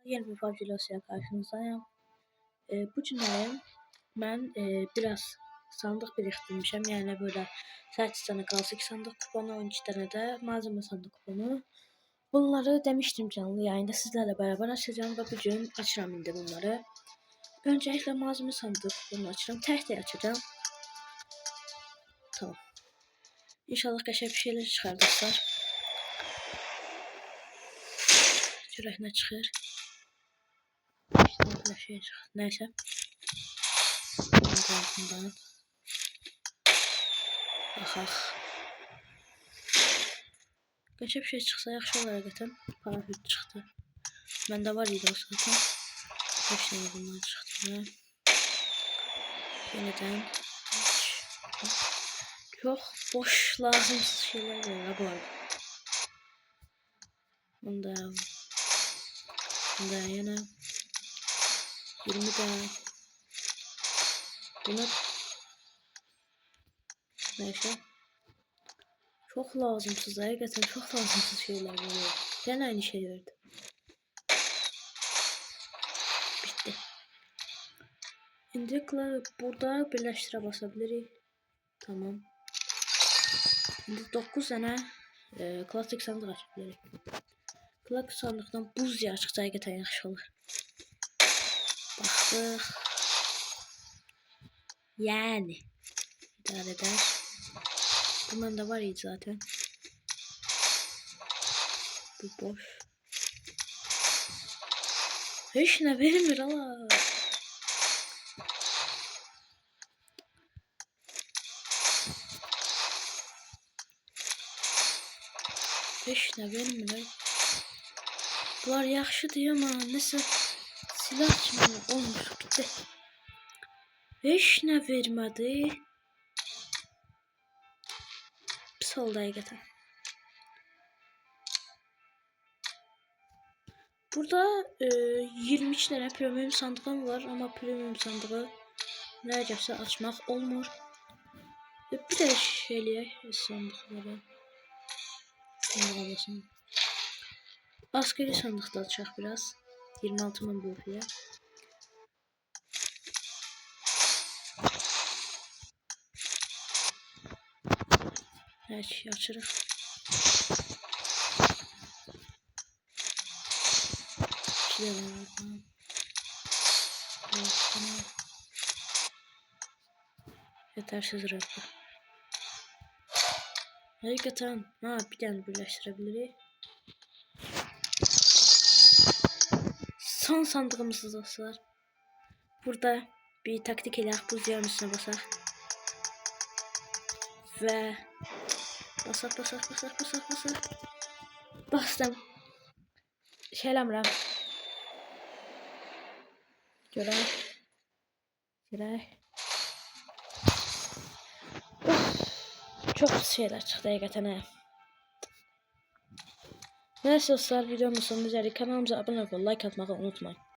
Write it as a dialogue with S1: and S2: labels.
S1: Yeni bir PUBG ile karşınızdayım. Bu günlərim mən biraz sandıq biriktirmişəm. Yəni böyle 8 tane klasik sandıq kuponu, 12 tane de malzeme sandıq kuponu. Bunları demiştim canlı yayında sizlerle beraber açacağım ve bugün açıram indi bunları. Öncelikle malzeme sandıq kuponu açıram. Tek açacağım. Tamam. İnşallah qəşəng bir şeyler çıxardırlar. Görək nə çıxır. İşte şey çıxır. Neyse. Bundan. Baxaq. Qəşəng bir şey çıxsa yaxşı olar həqiqətən. Parafit çıxdı. Məndə var idi o zaten. 5 tane bundan çıxdı. Yeniden. Çok boş lazımsız şeyler var bu arada. Bunda yine 20 tane. Buna neyse. Çok lazımsız hakikaten çok lazımsız şeyler var. Gene aynı şey verdi. Bitti. İndi burada birləşdirə basabiliriz. Tamam. İndi 9 tane klasik sandıq açabiliriz. Klasik sandıqdan buz yağı çıxsa həqiqətən yaxşı olur. Baxdıq. Yani idare eder. Bu məndə var idi zaten. Bu boş. Hiç ne vermir Allah. Hiç ne vermir. Bunlar yaxşıdır ama nəsə silah kimi olmuş bitti. Hiç ne vermədi. Pis oldu həqiqətən. Burada 22 tane premium sandığım var ama premium sandığı neredeyse açmak olmur. Bir de şeyliğe sandıkları. Askeri sandıkta açacak biraz. 26 bin buraya. Her şeyi açırıq. Yetersiz rafı. Hakikaten bir tane birleştirebiliriz. Son sandığımız dostlar. Burada bir taktik ile buz yarın üstüne basar. Ve basar. Bastım. Şeylemrem. Görək. Çok şeyler çıktı hakikaten. Neyse dostlar videomuzun üzeri kanalımıza abone olmayı, like atmayı unutmayın.